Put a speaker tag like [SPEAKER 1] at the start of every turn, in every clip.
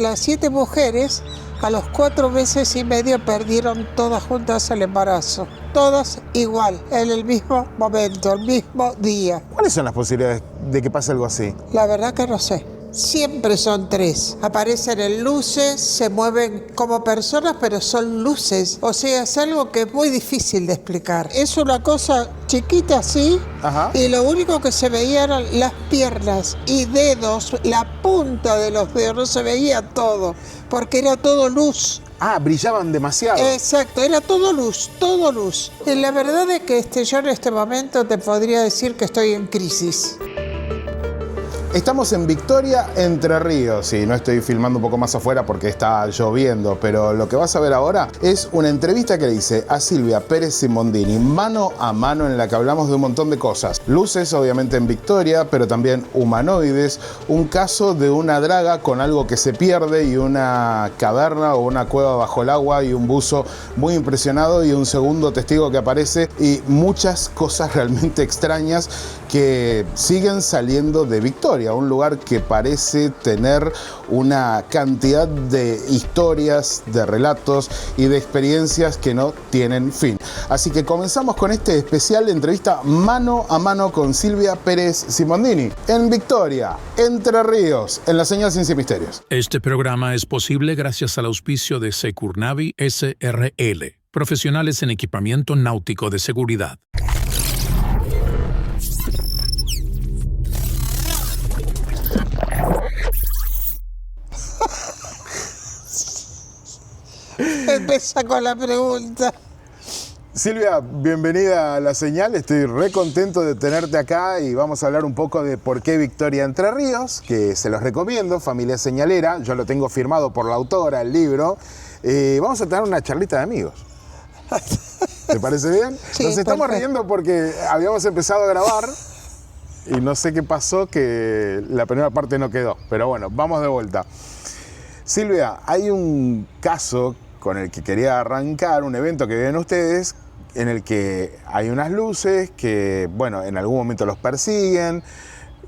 [SPEAKER 1] Las 7 mujeres a los 4 meses y medio perdieron todas juntas el embarazo. Todas igual, en el mismo momento, el mismo día.
[SPEAKER 2] ¿Cuáles son las posibilidades de que pase algo así?
[SPEAKER 1] La verdad que no sé. Siempre son 3. Aparecen en luces, se mueven como personas, pero son luces. O sea, es algo que es muy difícil de explicar. Es una cosa chiquita así, y lo único que se veía eran las piernas y dedos, la punta de los dedos, no se veía todo, porque era todo luz.
[SPEAKER 2] Ah, brillaban demasiado.
[SPEAKER 1] Exacto, era todo luz, todo luz. Y la verdad es que yo en este momento te podría decir que estoy en crisis.
[SPEAKER 2] Estamos en Victoria, Entre Ríos, y no estoy filmando un poco más afuera porque está lloviendo, pero lo que vas a ver ahora es una entrevista que le hice a Silvia Pérez Simondini, mano a mano, en la que hablamos de un montón de cosas. Luces, obviamente, en Victoria, pero también humanoides, un caso de una draga con algo que se pierde y una caverna o una cueva bajo el agua y un buzo muy impresionado y un segundo testigo que aparece y muchas cosas realmente extrañas que siguen saliendo de Victoria, un lugar que parece tener una cantidad de historias, de relatos y de experiencias que no tienen fin. Así que comenzamos con este especial de entrevista mano a mano con Silvia Pérez Simondini en Victoria, Entre Ríos, en la señal Ciencia y Misterios.
[SPEAKER 3] Este programa es posible gracias al auspicio de Securnavi SRL, profesionales en equipamiento náutico de seguridad.
[SPEAKER 1] Empieza con la pregunta.
[SPEAKER 2] Silvia, bienvenida a La Señal. Estoy re contento de tenerte acá y vamos a hablar un poco de por qué Victoria Entre Ríos, que se los recomiendo, Familia Señalera. Yo lo tengo firmado por la autora, el libro. Vamos a tener una charlita de amigos. ¿Te parece bien?
[SPEAKER 1] Sí,
[SPEAKER 2] nos estamos
[SPEAKER 1] perfecto.
[SPEAKER 2] riendo porque habíamos empezado a grabar y no sé qué pasó, que la primera parte no quedó. Pero bueno, vamos de vuelta. Silvia, hay un caso con el que quería arrancar, un evento que viven ustedes, en el que hay unas luces que, bueno, en algún momento los persiguen,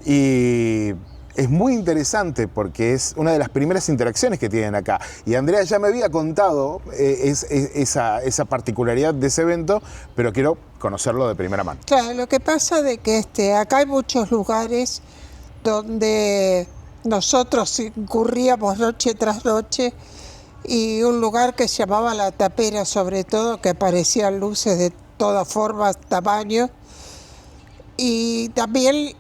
[SPEAKER 2] y es muy interesante porque es una de las primeras interacciones que tienen acá. Y Andrea ya me había contado esa particularidad de ese evento, pero quiero conocerlo de primera mano.
[SPEAKER 1] Claro, lo que pasa de que acá hay muchos lugares donde nosotros incurríamos noche tras noche, y un lugar que se llamaba La Tapera, sobre todo, que aparecían luces de todas formas, tamaños, y también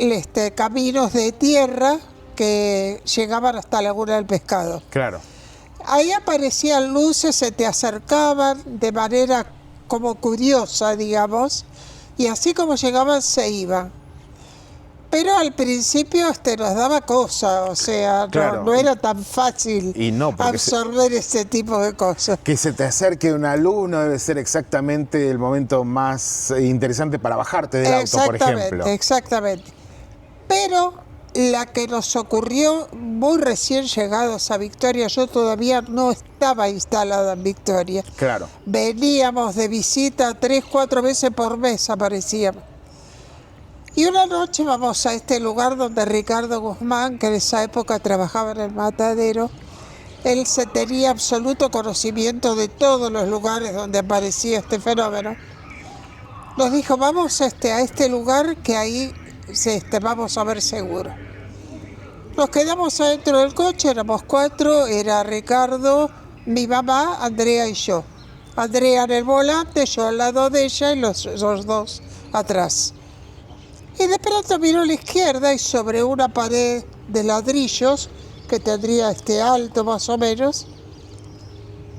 [SPEAKER 1] caminos de tierra que llegaban hasta Laguna del Pescado.
[SPEAKER 2] Claro.
[SPEAKER 1] Ahí aparecían luces, se te acercaban de manera como curiosa, digamos, y así como llegaban se iban. Pero al principio nos daba cosa, o sea,
[SPEAKER 2] Claro.
[SPEAKER 1] no era tan fácil
[SPEAKER 2] Y no, porque
[SPEAKER 1] absorber ese tipo de cosas.
[SPEAKER 2] que se te acerque una luz no debe ser exactamente el momento más interesante para bajarte del auto, por ejemplo.
[SPEAKER 1] Exactamente. Pero la que nos ocurrió muy recién llegados a Victoria, yo todavía no estaba instalada en Victoria.
[SPEAKER 2] Claro.
[SPEAKER 1] Veníamos de visita 3, 4 veces por mes, aparecíamos. Y una noche vamos a este lugar donde Ricardo Guzmán, que en esa época trabajaba en el matadero, él se tenía absoluto conocimiento de todos los lugares donde aparecía este fenómeno. Nos dijo, vamos a este lugar que ahí vamos a ver seguro. Nos quedamos adentro del coche, éramos 4, era Ricardo, mi mamá, Andrea y yo. Andrea en el volante, yo al lado de ella y los 2 atrás. Y de pronto miro a la izquierda y sobre una pared de ladrillos, que tendría alto más o menos,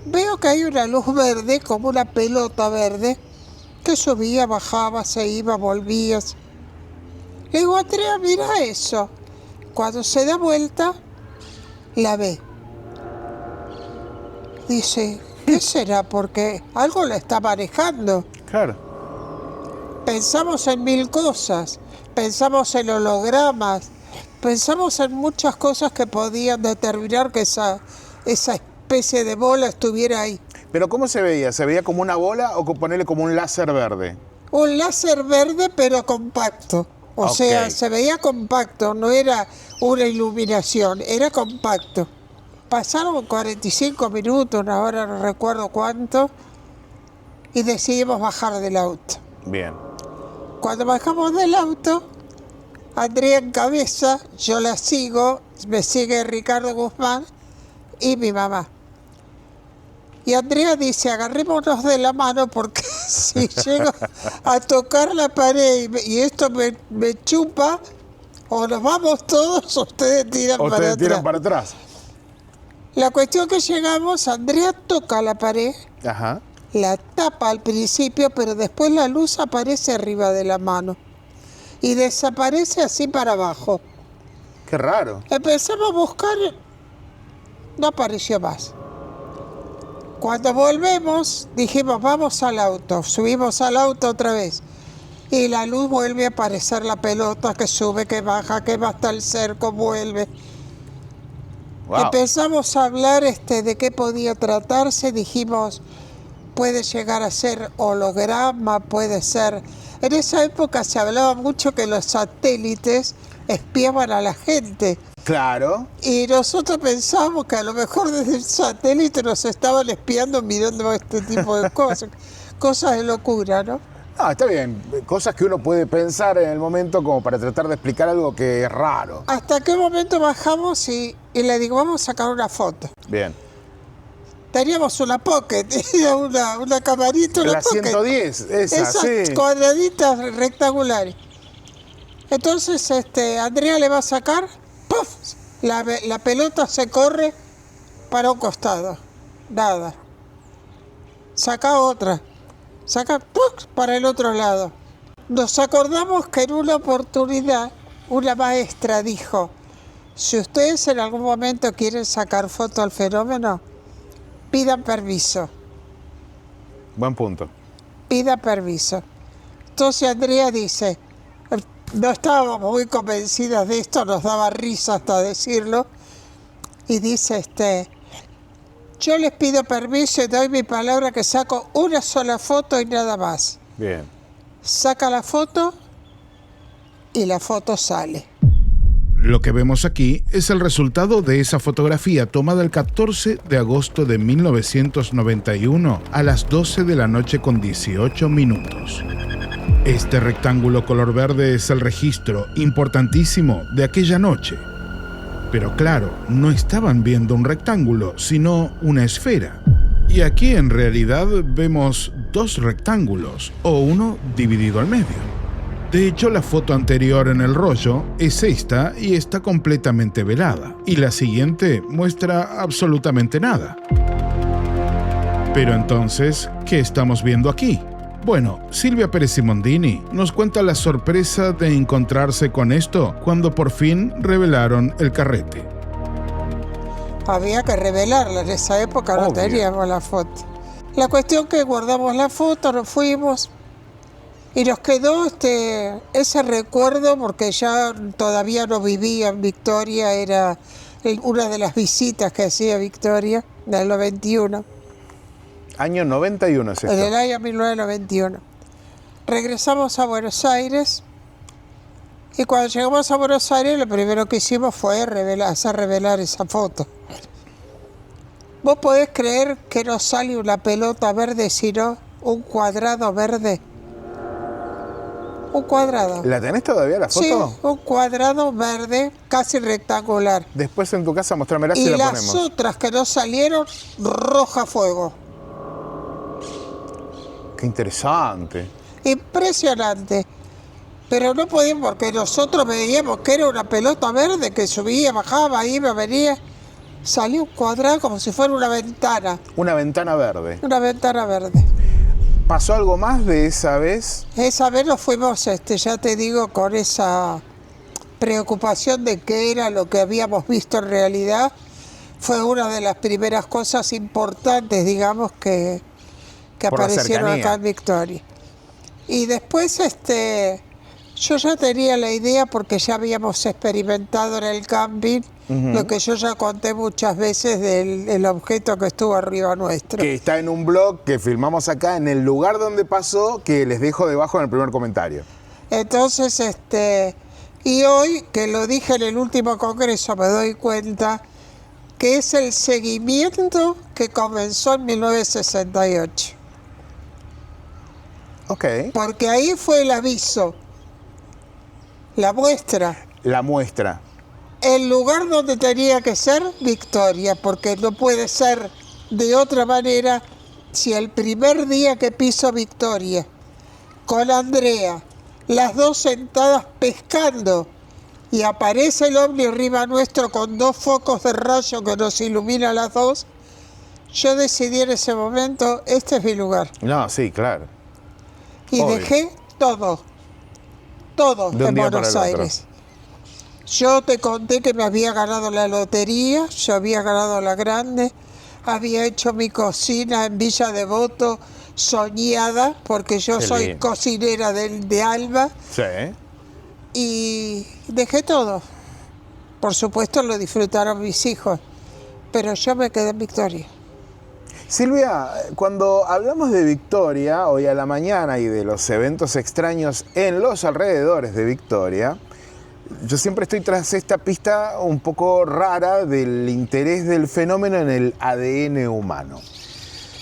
[SPEAKER 1] veo que hay una luz verde, como una pelota verde, que subía, bajaba, se iba, volvía. Le digo, Andrea, mira eso. Cuando se da vuelta, la ve. Dice, ¿qué será? Porque algo la está manejando.
[SPEAKER 2] Claro.
[SPEAKER 1] Pensamos en 1000 cosas, pensamos en hologramas, pensamos en muchas cosas que podían determinar que esa especie de bola estuviera ahí.
[SPEAKER 2] Pero ¿cómo se veía? ¿Se veía como una bola o ponerle como un láser verde?
[SPEAKER 1] Un láser verde pero compacto, o sea, se veía compacto, no era una iluminación, era compacto. pasaron 45 minutos, una hora, no recuerdo cuánto, y decidimos bajar del auto.
[SPEAKER 2] Bien.
[SPEAKER 1] Cuando bajamos del auto, Andrea encabeza, yo la sigo, me sigue Ricardo Guzmán y mi mamá. Y Andrea dice, agarrémonos de la mano porque si llego a tocar la pared y esto me chupa, o nos vamos todos o ustedes tiran para atrás.
[SPEAKER 2] Ustedes tiran para atrás.
[SPEAKER 1] La cuestión que llegamos, Andrea toca la pared,
[SPEAKER 2] Ajá.
[SPEAKER 1] la tapa al principio, pero después la luz aparece arriba de la mano y desaparece así para abajo.
[SPEAKER 2] Qué raro.
[SPEAKER 1] Empezamos a buscar, no apareció más. Cuando volvemos, dijimos, vamos al auto, subimos al auto otra vez. Y la luz vuelve a aparecer, la pelota que sube, que baja, que va hasta el cerco, vuelve.
[SPEAKER 2] Wow.
[SPEAKER 1] Empezamos a hablar de qué podía tratarse, dijimos, puede llegar a ser holograma, puede ser... En esa época se hablaba mucho que los satélites espiaban a la gente.
[SPEAKER 2] Claro.
[SPEAKER 1] Y nosotros pensábamos que a lo mejor desde el satélite nos estaban espiando mirando este tipo de cosas. Cosas de locura, ¿no?
[SPEAKER 2] Ah, está bien. Cosas que uno puede pensar en el momento como para tratar de explicar algo que es raro.
[SPEAKER 1] Hasta qué momento bajamos y le digo, vamos a sacar una foto.
[SPEAKER 2] Bien.
[SPEAKER 1] Teníamos una pocket, era una camarita, una
[SPEAKER 2] La
[SPEAKER 1] pocket.
[SPEAKER 2] 110,
[SPEAKER 1] Esas
[SPEAKER 2] sí.
[SPEAKER 1] cuadraditas rectangulares. Entonces, Andrea le va a sacar, ¡puf! La pelota se corre para un costado. Nada. Saca otra. Saca, ¡puf! Para el otro lado. Nos acordamos que en una oportunidad una maestra dijo, si ustedes en algún momento quieren sacar foto al fenómeno, pidan permiso.
[SPEAKER 2] Buen punto.
[SPEAKER 1] Pida permiso. Entonces Andrea dice, no estábamos muy convencidas de esto, nos daba risa hasta decirlo, y dice, yo les pido permiso y doy mi palabra que saco una sola foto y nada más.
[SPEAKER 2] Bien.
[SPEAKER 1] Saca la foto y la foto sale.
[SPEAKER 4] Lo que vemos aquí es el resultado de esa fotografía tomada el 14 de agosto de 1991 a las 12 de la noche con 18 minutos. Este rectángulo color verde es el registro importantísimo de aquella noche. Pero claro, no estaban viendo un rectángulo, sino una esfera. Y aquí en realidad vemos dos rectángulos, o uno dividido al medio. De hecho, la foto anterior en el rollo es esta y está completamente velada. Y la siguiente muestra absolutamente nada. Pero entonces, ¿qué estamos viendo aquí? Bueno, Silvia Pérez Simondini nos cuenta la sorpresa de encontrarse con esto cuando por fin revelaron el carrete.
[SPEAKER 1] Había que revelarla, en esa época no teníamos la foto. La cuestión que guardamos la foto, nos fuimos y nos quedó ese recuerdo porque ya todavía no vivía en Victoria, era una de las visitas que hacía Victoria del 91.
[SPEAKER 2] Año 91 es esto.
[SPEAKER 1] En el año 1991. Regresamos a Buenos Aires y cuando llegamos a Buenos Aires lo primero que hicimos fue hacer revelar esa foto. ¿Vos podés creer que no sale una pelota verde sino un cuadrado verde? Un cuadrado.
[SPEAKER 2] ¿La tenés todavía la foto?
[SPEAKER 1] Sí, un cuadrado verde casi rectangular.
[SPEAKER 2] Después en tu casa mostrámela
[SPEAKER 1] Y
[SPEAKER 2] si la
[SPEAKER 1] las
[SPEAKER 2] ponemos.
[SPEAKER 1] otras que no salieron, roja fuego.
[SPEAKER 2] Qué interesante.
[SPEAKER 1] Impresionante. Pero no podíamos, porque nosotros veíamos que era una pelota verde que subía, bajaba, iba, venía. Salió un cuadrado como si fuera una ventana.
[SPEAKER 2] Una ventana verde.
[SPEAKER 1] Una ventana verde.
[SPEAKER 2] ¿Pasó algo más de esa vez?
[SPEAKER 1] Esa vez nos fuimos, ya te digo, con esa preocupación de qué era lo que habíamos visto en realidad. Fue una de las primeras cosas importantes, digamos, que aparecieron acá en Victoria. Y después, yo ya tenía la idea porque ya habíamos experimentado en el camping lo que yo ya conté muchas veces del objeto que estuvo arriba nuestro.
[SPEAKER 2] Que está en un blog que filmamos acá en el lugar donde pasó, que les dejo debajo en el primer comentario.
[SPEAKER 1] Entonces, y hoy, que lo dije en el último congreso, me doy cuenta que es el seguimiento que comenzó en 1968.
[SPEAKER 2] Ok.
[SPEAKER 1] Porque ahí fue el aviso, la muestra,
[SPEAKER 2] La muestra.
[SPEAKER 1] el lugar donde tenía que ser Victoria, porque no puede ser de otra manera si el primer día que piso Victoria, con Andrea, las dos sentadas pescando, y aparece el ovni arriba nuestro con 2 focos de rayo que nos ilumina a las dos, yo decidí en ese momento, este es mi lugar.
[SPEAKER 2] No, sí, claro.
[SPEAKER 1] Y
[SPEAKER 2] Obvio.
[SPEAKER 1] dejé todo
[SPEAKER 2] De un
[SPEAKER 1] en
[SPEAKER 2] día para
[SPEAKER 1] Buenos
[SPEAKER 2] el otro.
[SPEAKER 1] Aires. Yo te conté que me había ganado la lotería, yo había ganado la grande, había hecho mi cocina en Villa Devoto soñada, porque yo
[SPEAKER 2] Qué
[SPEAKER 1] soy
[SPEAKER 2] lindo.
[SPEAKER 1] cocinera de Alba,
[SPEAKER 2] Sí.
[SPEAKER 1] y dejé todo. Por supuesto lo disfrutaron mis hijos, pero yo me quedé en Victoria.
[SPEAKER 2] Silvia, cuando hablamos de Victoria, hoy a la mañana, y de los eventos extraños en los alrededores de Victoria, yo siempre estoy tras esta pista un poco rara del interés del fenómeno en el ADN humano.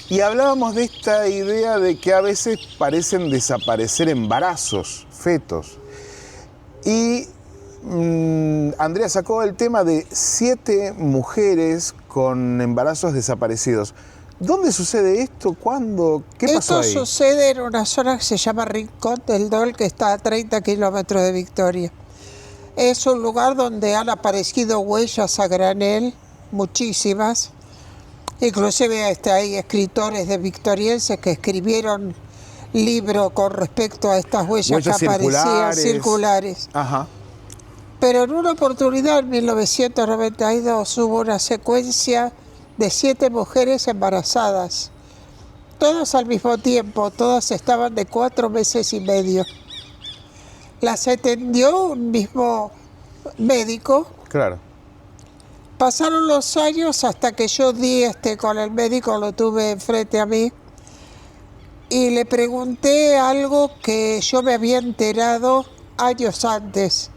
[SPEAKER 2] Y hablábamos de esta idea de que a veces parecen desaparecer embarazos, fetos. Y Andrea sacó el tema de 7 mujeres con embarazos desaparecidos. ¿Dónde sucede esto? ¿Cuándo? ¿Qué pasó
[SPEAKER 1] Esto
[SPEAKER 2] ahí?
[SPEAKER 1] sucede en una zona que se llama Rincón del Dol, que está a 30 kilómetros de Victoria. Es un lugar donde han aparecido huellas a granel, muchísimas. Inclusive hay escritores de victorienses que escribieron libros con respecto a estas huellas que aparecían circulares.
[SPEAKER 2] Ajá.
[SPEAKER 1] Pero en una oportunidad, en 1992, hubo una secuencia de 7 mujeres embarazadas. Todas al mismo tiempo, todas estaban de 4 meses y medio. Las atendió un mismo médico.
[SPEAKER 2] Claro.
[SPEAKER 1] Pasaron los años hasta que yo di con el médico, lo tuve enfrente a mí, y le pregunté algo que yo me había enterado años antes.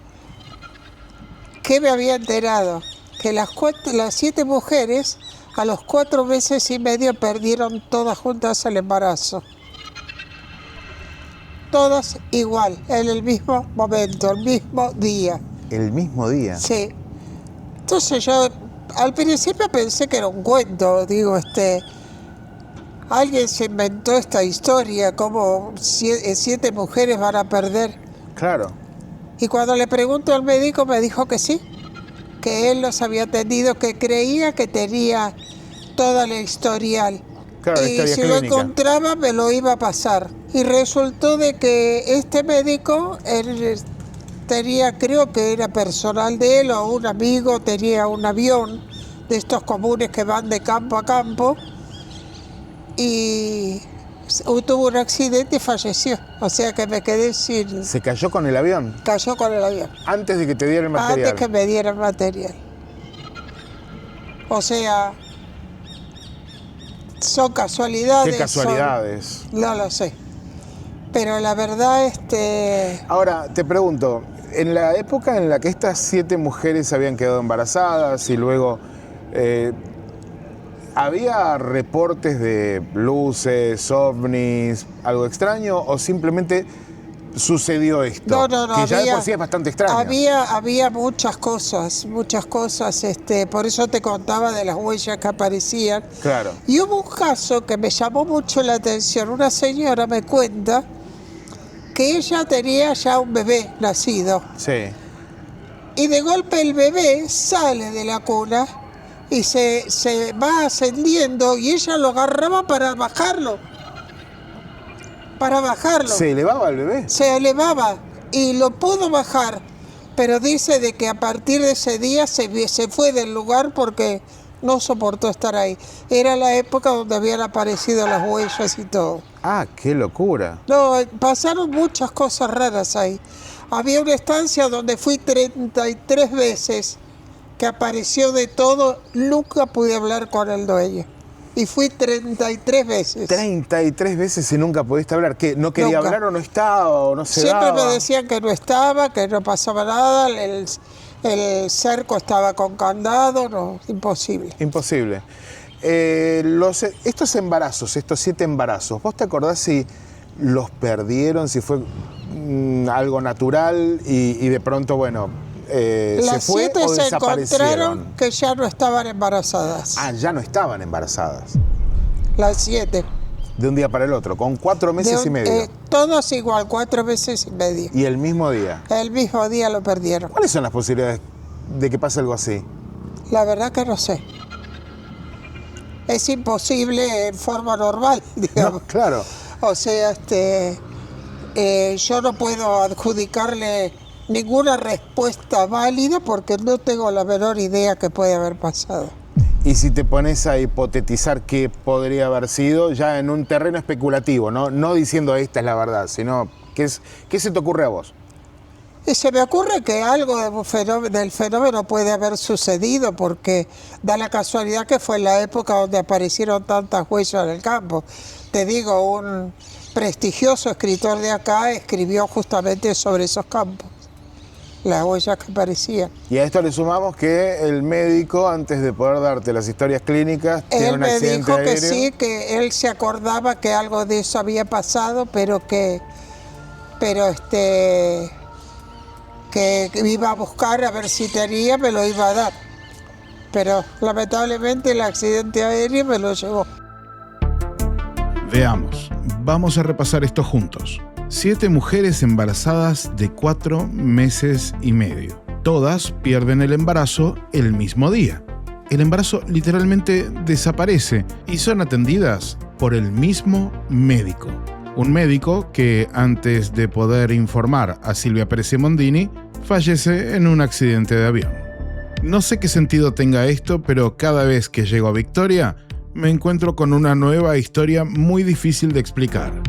[SPEAKER 1] ¿Qué me había enterado? Que las 7 mujeres a los 4 meses y medio perdieron todas juntas el embarazo. Todas igual, en el mismo momento, el mismo día.
[SPEAKER 2] El mismo día.
[SPEAKER 1] Sí. Entonces yo al principio pensé que era un cuento, digo, alguien se inventó esta historia, como 7 mujeres van a perder.
[SPEAKER 2] Claro.
[SPEAKER 1] Y cuando le pregunto al médico me dijo que sí, que él los había atendido, que creía que tenía toda la historial.
[SPEAKER 2] Claro, la
[SPEAKER 1] y
[SPEAKER 2] historia
[SPEAKER 1] si lo
[SPEAKER 2] clínica.
[SPEAKER 1] encontraba me lo iba a pasar. Y resultó de que este médico, él tenía, creo que era personal de él o un amigo, tenía un avión de estos comunes que van de campo a campo y tuvo un accidente y falleció. O sea que me quedé sin...
[SPEAKER 2] ¿Se cayó con el avión?
[SPEAKER 1] Cayó con el avión.
[SPEAKER 2] Antes de que te diera el material.
[SPEAKER 1] Antes que me dieran material. O sea, son casualidades.
[SPEAKER 2] Qué casualidades.
[SPEAKER 1] No lo sé. Pero la verdad,
[SPEAKER 2] Ahora, te pregunto, en la época en la que estas 7 mujeres habían quedado embarazadas y luego... ¿había reportes de luces, ovnis, algo extraño o simplemente sucedió esto?
[SPEAKER 1] No,
[SPEAKER 2] que ya de por sí es bastante extraño.
[SPEAKER 1] Había muchas cosas, por eso te contaba de las huellas que aparecían.
[SPEAKER 2] Claro.
[SPEAKER 1] Y hubo un caso que me llamó mucho la atención. Una señora me cuenta que ella tenía ya un bebé nacido.
[SPEAKER 2] Sí.
[SPEAKER 1] Y de golpe el bebé sale de la cuna y se va ascendiendo y ella lo agarraba para bajarlo.
[SPEAKER 2] ¿Se elevaba el bebé?
[SPEAKER 1] Se elevaba y lo pudo bajar, pero dice de que a partir de ese día se fue del lugar porque no soportó estar ahí. Era la época donde habían aparecido las huellas y todo.
[SPEAKER 2] Ah, qué locura.
[SPEAKER 1] No, pasaron muchas cosas raras ahí. Había una estancia donde fui 33 veces, que apareció de todo, nunca pude hablar con el dueño. Y fui 33 veces.
[SPEAKER 2] 33 veces y nunca pudiste hablar. ¿Qué? ¿No quería
[SPEAKER 1] Nunca.
[SPEAKER 2] hablar o no estaba o no se
[SPEAKER 1] Siempre
[SPEAKER 2] daba?
[SPEAKER 1] me decían que no estaba, que no pasaba nada. El cerco estaba con candado, no, imposible.
[SPEAKER 2] Imposible. Estos embarazos, estos 7 embarazos, ¿vos te acordás si los perdieron, si fue algo natural y de pronto, bueno, se
[SPEAKER 1] Las
[SPEAKER 2] fue
[SPEAKER 1] 7
[SPEAKER 2] o
[SPEAKER 1] se
[SPEAKER 2] desaparecieron?
[SPEAKER 1] encontraron que ya no estaban embarazadas.
[SPEAKER 2] Ah, ya no estaban embarazadas.
[SPEAKER 1] Las 7.
[SPEAKER 2] De un día para el otro, con 4 meses y medio.
[SPEAKER 1] Todos igual, 4 meses y medio.
[SPEAKER 2] Y el mismo día.
[SPEAKER 1] El mismo día lo perdieron.
[SPEAKER 2] ¿Cuáles son las posibilidades de que pase algo así?
[SPEAKER 1] La verdad que no sé. Es imposible en forma normal, digamos.
[SPEAKER 2] No, claro.
[SPEAKER 1] O sea, yo no puedo adjudicarle ninguna respuesta válida porque no tengo la menor idea que puede haber pasado.
[SPEAKER 2] Y si te pones a hipotetizar qué podría haber sido, ya en un terreno especulativo, no diciendo esta es la verdad, sino ¿qué se te ocurre a vos?
[SPEAKER 1] Y se me ocurre que algo del fenómeno puede haber sucedido porque da la casualidad que fue en la época donde aparecieron tantas huellas en el campo. Te digo, un prestigioso escritor de acá escribió justamente sobre esos campos, las huellas que aparecían.
[SPEAKER 2] Y a esto le sumamos que el médico, antes de poder darte las historias clínicas, tiene un accidente
[SPEAKER 1] Él me dijo que
[SPEAKER 2] aéreo.
[SPEAKER 1] sí, que él se acordaba que algo de eso había pasado, que iba a buscar a ver si tenía, me lo iba a dar. Pero lamentablemente el accidente aéreo me lo llevó.
[SPEAKER 4] Veamos, vamos a repasar esto juntos. 7 mujeres embarazadas de 4 meses y medio. Todas pierden el embarazo el mismo día. El embarazo literalmente desaparece y son atendidas por el mismo médico. Un médico que, antes de poder informar a Silvia Peresimondini, fallece en un accidente de avión. No sé qué sentido tenga esto, pero cada vez que llego a Victoria, me encuentro con una nueva historia muy difícil de explicar.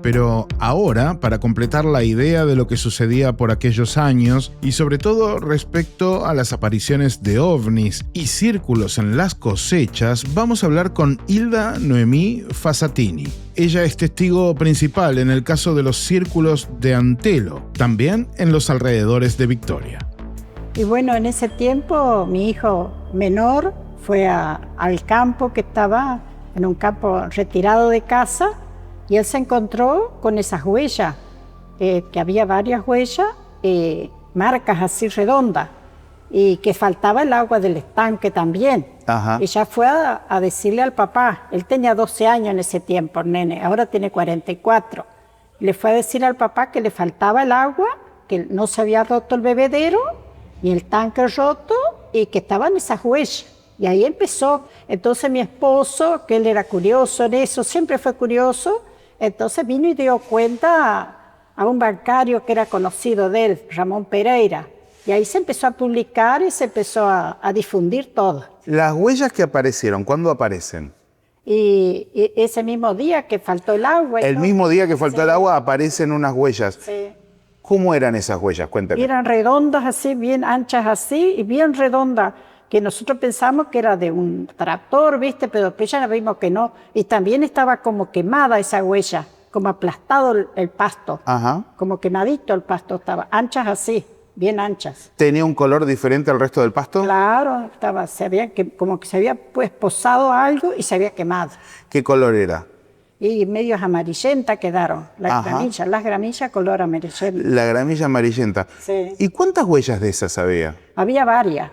[SPEAKER 4] Pero ahora, para completar la idea de lo que sucedía por aquellos años y sobre todo respecto a las apariciones de ovnis y círculos en las cosechas, vamos a hablar con Hilda Noemí Fasatini. Ella es testigo principal en el caso de los círculos de Antelo, también en los alrededores de Victoria.
[SPEAKER 5] Y bueno, en ese tiempo mi hijo menor fue al campo, que estaba en un campo retirado de casa, y él se encontró con esas huellas, que había varias huellas, marcas así redondas, y que faltaba el agua del estanque también.
[SPEAKER 2] Ajá.
[SPEAKER 5] Y ya fue a decirle al papá, él tenía 12 años en ese tiempo, el nene, ahora tiene 44. Le fue a decir al papá que le faltaba el agua, que no se había roto el bebedero, y el tanque roto, y que estaban esas huellas. Y ahí empezó. Entonces mi esposo, que él era curioso en eso, siempre fue curioso, entonces vino y dio cuenta a un bancario que era conocido de él, Ramón Pereira. Y ahí se empezó a publicar y se empezó a difundir todo.
[SPEAKER 2] Las huellas que aparecieron, ¿cuándo aparecen?
[SPEAKER 5] Y ese mismo día que faltó el agua.
[SPEAKER 2] El mismo día que faltó el agua aparecen unas huellas.
[SPEAKER 5] Sí.
[SPEAKER 2] ¿Cómo eran esas huellas? Cuéntame.
[SPEAKER 5] Eran redondas así, bien anchas así y bien redondas, que nosotros pensamos que era de un tractor, ¿viste? Pero después ya vimos que no. Y también estaba como quemada esa huella, como aplastado el pasto.
[SPEAKER 2] Ajá.
[SPEAKER 5] Como quemadito el pasto estaba, anchas así, bien anchas.
[SPEAKER 2] ¿Tenía un color diferente al resto del pasto?
[SPEAKER 5] Claro, como que se había pues posado algo y se había quemado.
[SPEAKER 2] ¿Qué color era?
[SPEAKER 5] Y medios amarillentas quedaron,
[SPEAKER 2] Ajá.
[SPEAKER 5] las gramillas color amarillenta.
[SPEAKER 2] La gramilla amarillenta.
[SPEAKER 5] Sí.
[SPEAKER 2] ¿Y cuántas huellas de esas había?
[SPEAKER 5] Había varias.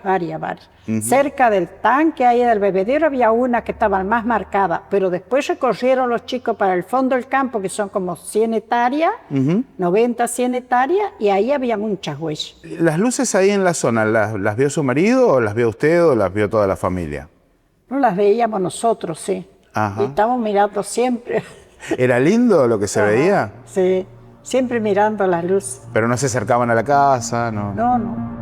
[SPEAKER 5] Cerca del tanque, ahí del bebedero, había una que estaba más marcada, pero después recorrieron los chicos para el fondo del campo, que son como 100 hectáreas, 90, 100 hectáreas, y ahí había muchas huellas.
[SPEAKER 2] ¿Las luces ahí en la zona, las vio su marido o las vio usted o las vio toda la familia?
[SPEAKER 5] No las veíamos nosotros, sí.
[SPEAKER 2] Ajá.
[SPEAKER 5] Y estamos mirando siempre.
[SPEAKER 2] ¿Era lindo lo que se veía?
[SPEAKER 5] Sí, siempre mirando la luz.
[SPEAKER 2] Pero no se acercaban a la casa, ¿no?
[SPEAKER 5] No.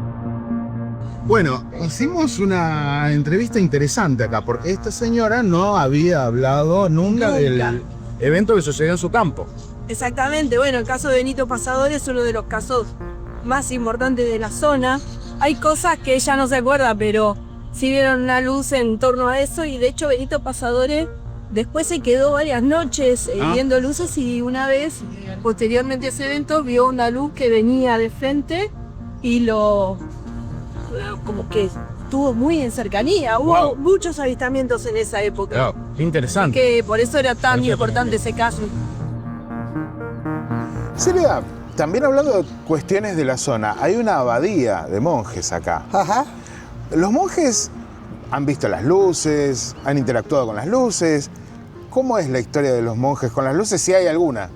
[SPEAKER 6] Bueno, hicimos una entrevista interesante acá, porque esta señora no había hablado nunca del evento que sucedió en su campo.
[SPEAKER 7] Exactamente, bueno, el caso de Benito Pasadores es uno de los casos más importantes de la zona. Hay cosas que ella no se acuerda, pero sí vieron una luz en torno a eso, y de hecho Benito Pasadores después se quedó varias noches viendo luces, y una vez, posteriormente a ese evento, vio una luz que venía de frente y lo como que estuvo muy en cercanía. Hubo muchos avistamientos en esa época.
[SPEAKER 6] Claro, qué interesante.
[SPEAKER 7] Que por eso era tan importante ese caso.
[SPEAKER 2] Silvia, también hablando de cuestiones de la zona, hay una abadía de monjes acá.
[SPEAKER 1] Ajá.
[SPEAKER 2] Los monjes han visto las luces, han interactuado con las luces. ¿Cómo es la historia de los monjes con las luces, si hay alguna?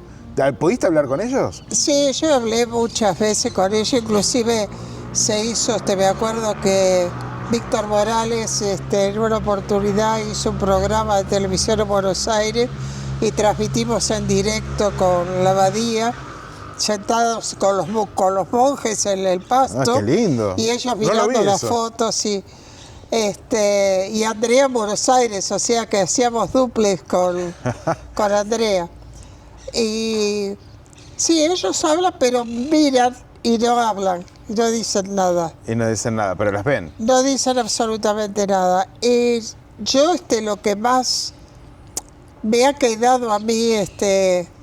[SPEAKER 2] ¿Pudiste hablar con ellos?
[SPEAKER 1] Sí, yo hablé muchas veces con ellos, inclusive se hizo, me acuerdo que Víctor Morales en una oportunidad hizo un programa de televisión en Buenos Aires y transmitimos en directo con la abadía, sentados con los monjes en el pasto.
[SPEAKER 2] Ah, qué lindo.
[SPEAKER 1] Y ellos
[SPEAKER 2] No
[SPEAKER 1] mirando
[SPEAKER 2] lo vi
[SPEAKER 1] las
[SPEAKER 2] eso.
[SPEAKER 1] fotos y Andrea en Buenos Aires, o sea que hacíamos duples con Andrea. Y sí, ellos hablan, pero miran y no hablan, y no dicen nada.
[SPEAKER 2] Y no dicen nada, pero las ven.
[SPEAKER 1] No dicen absolutamente nada. Y yo lo que más me ha quedado a mí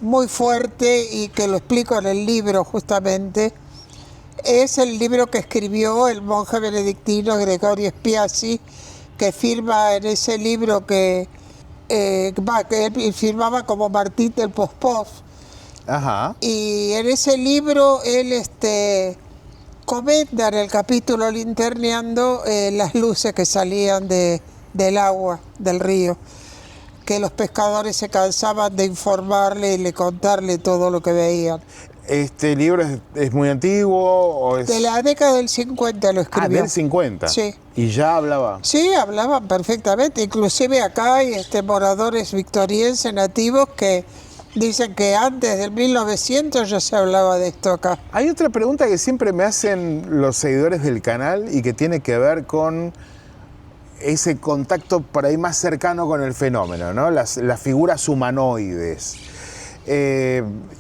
[SPEAKER 1] muy fuerte y que lo explico en el libro justamente, es el libro que escribió el monje benedictino Gregorio Spiazzi, que firma en ese libro que él firmaba como Martín del Pospós.
[SPEAKER 2] Ajá.
[SPEAKER 1] Y en ese libro él comenta en el capítulo Linterneando las luces que salían del agua, del río, que los pescadores se cansaban de informarle y de contarle todo lo que veían.
[SPEAKER 2] ¿Este libro es muy antiguo o es...?
[SPEAKER 1] De la década del 50 lo escribió.
[SPEAKER 2] Ah, del 50.
[SPEAKER 1] Sí.
[SPEAKER 2] Y ya hablaba.
[SPEAKER 1] Sí, hablaban perfectamente. Inclusive acá hay moradores victorienses nativos que dicen que antes del 1900 ya se hablaba de esto acá.
[SPEAKER 2] Hay otra pregunta que siempre me hacen los seguidores del canal y que tiene que ver con ese contacto por ahí más cercano con el fenómeno, ¿no? Las figuras humanoides.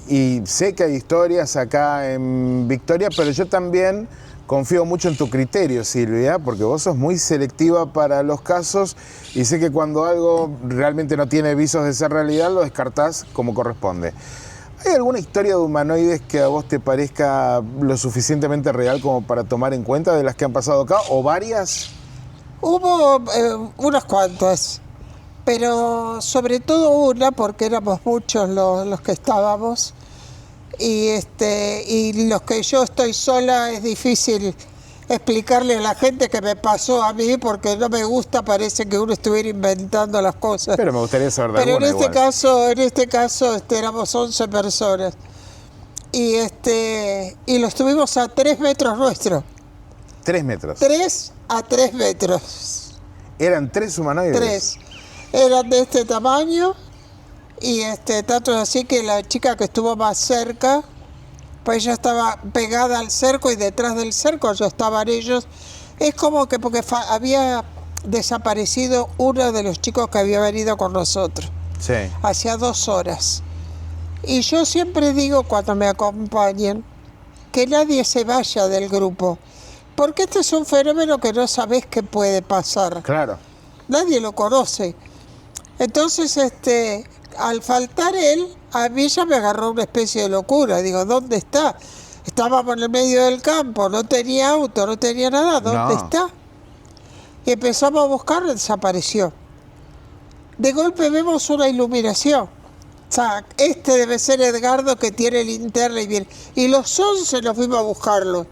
[SPEAKER 2] Y sé que hay historias acá en Victoria, pero yo también confío mucho en tu criterio, Silvia, porque vos sos muy selectiva para los casos y sé que cuando algo realmente no tiene visos de ser realidad, lo descartás como corresponde. ¿Hay alguna historia de humanoides que a vos te parezca lo suficientemente real como para tomar en cuenta de las que han pasado acá, o varias?
[SPEAKER 1] Hubo unas cuantas, pero sobre todo una, porque éramos muchos los que estábamos, y los que yo estoy sola es difícil explicarle a la gente que me pasó a mí, porque no me gusta, parece que uno estuviera inventando las cosas.
[SPEAKER 2] Pero me gustaría saber de
[SPEAKER 1] Pero
[SPEAKER 2] alguna
[SPEAKER 1] en este caso éramos 11 personas, y los tuvimos a 3 metros nuestros.
[SPEAKER 2] 3 metros.
[SPEAKER 1] 3 a 3 metros.
[SPEAKER 2] ¿Eran 3 humanoides?
[SPEAKER 1] 3. Eran de este tamaño y tanto es así que la chica que estuvo más cerca, pues ella estaba pegada al cerco y detrás del cerco ya estaban ellos. Es como que porque había desaparecido uno de los chicos que había venido con nosotros.
[SPEAKER 2] Sí.
[SPEAKER 1] Hacía 2 horas. Y yo siempre digo cuando me acompañen que nadie se vaya del grupo, porque este es un fenómeno que no sabés qué puede pasar.
[SPEAKER 2] Claro.
[SPEAKER 1] Nadie lo conoce. Entonces, al faltar él, a mí ya me agarró una especie de locura. Digo, ¿dónde está? Estábamos en el medio del campo, no tenía auto, no tenía nada. ¿Dónde está? Y empezamos a buscarlo, desapareció. De golpe vemos una iluminación. O sea, debe ser Edgardo que tiene linterna y viene. Y los 11 nos fuimos a buscarlo.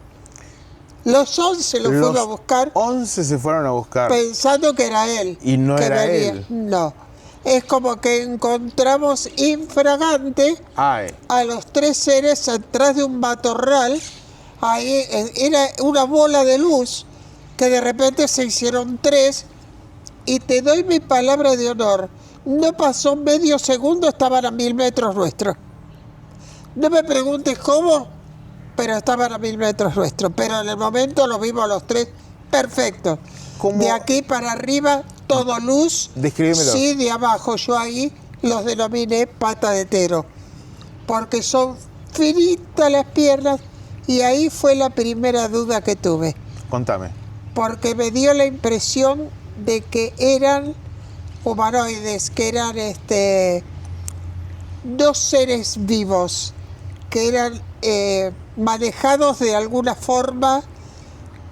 [SPEAKER 1] Los 11 los fuimos a buscar.
[SPEAKER 2] 11 se fueron a buscar.
[SPEAKER 1] Pensando que era él.
[SPEAKER 2] Y no
[SPEAKER 1] que
[SPEAKER 2] era
[SPEAKER 1] venía.
[SPEAKER 2] él.
[SPEAKER 1] No. Es como que encontramos infragante a los 3 seres atrás de un matorral. Ahí era una bola de luz que de repente se hicieron 3. Y te doy mi palabra de honor. No pasó medio segundo, estaban a 1000 metros nuestros. No me preguntes cómo, pero estaban a 1000 metros nuestros. Pero en el momento los vimos los 3 perfectos. De aquí para arriba, todo luz.
[SPEAKER 2] Descríbemelo.
[SPEAKER 1] Sí, de abajo. Yo ahí los denominé pata de tero. Porque son finitas las piernas. Y ahí fue la primera duda que tuve.
[SPEAKER 2] Contame.
[SPEAKER 1] Porque me dio la impresión de que eran humanoides, que eran 2 seres vivos, que eran manejados de alguna forma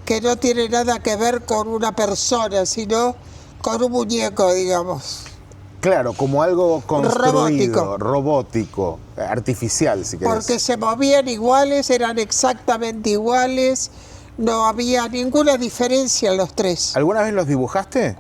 [SPEAKER 1] que no tiene nada que ver con una persona, sino con un muñeco, digamos.
[SPEAKER 2] Claro, como algo construido, robótico, artificial, si querés.
[SPEAKER 1] Porque se movían iguales, eran exactamente iguales, no había ninguna diferencia en los tres.
[SPEAKER 2] ¿Alguna vez los dibujaste?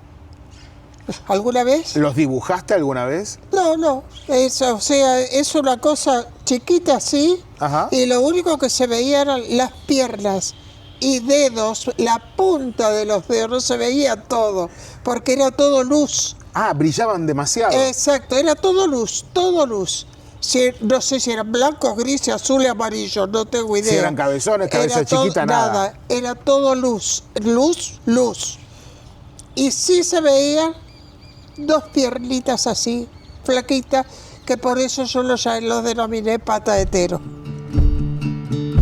[SPEAKER 1] ¿Alguna vez?
[SPEAKER 2] ¿Los dibujaste alguna vez?
[SPEAKER 1] No, o sea, es una cosa chiquita así,
[SPEAKER 2] Ajá.
[SPEAKER 1] y lo único que se veía eran las piernas y dedos, la punta de los dedos, no se veía todo, porque era todo luz.
[SPEAKER 2] Ah, brillaban demasiado.
[SPEAKER 1] Exacto, era todo luz, todo luz. No sé si eran blancos, grises, azules, amarillos, no tengo idea.
[SPEAKER 2] Si eran cabezones, cabeza chiquita, nada.
[SPEAKER 1] Era todo luz, luz. Y sí se veían dos piernitas así, flaquitas, que por eso yo los denominé pata de tero.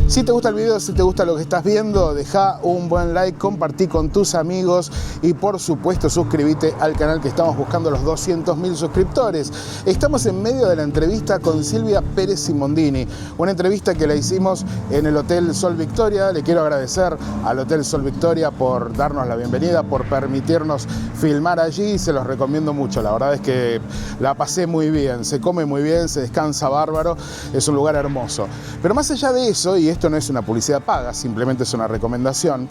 [SPEAKER 2] Si te gusta el video, si te gusta lo que estás viendo, deja un buen like, compartí con tus amigos y por supuesto suscríbete al canal, que estamos buscando los 200.000 suscriptores. Estamos en medio de la entrevista con Silvia Pérez Simondini, una entrevista que la hicimos en el Hotel Sol Victoria. Le quiero agradecer al Hotel Sol Victoria por darnos la bienvenida, por permitirnos filmar allí, se los recomiendo mucho. La verdad es que la pasé muy bien, se come muy bien, se descansa bárbaro, es un lugar hermoso. Pero más allá de eso, y esto no es una publicidad paga, simplemente es una recomendación.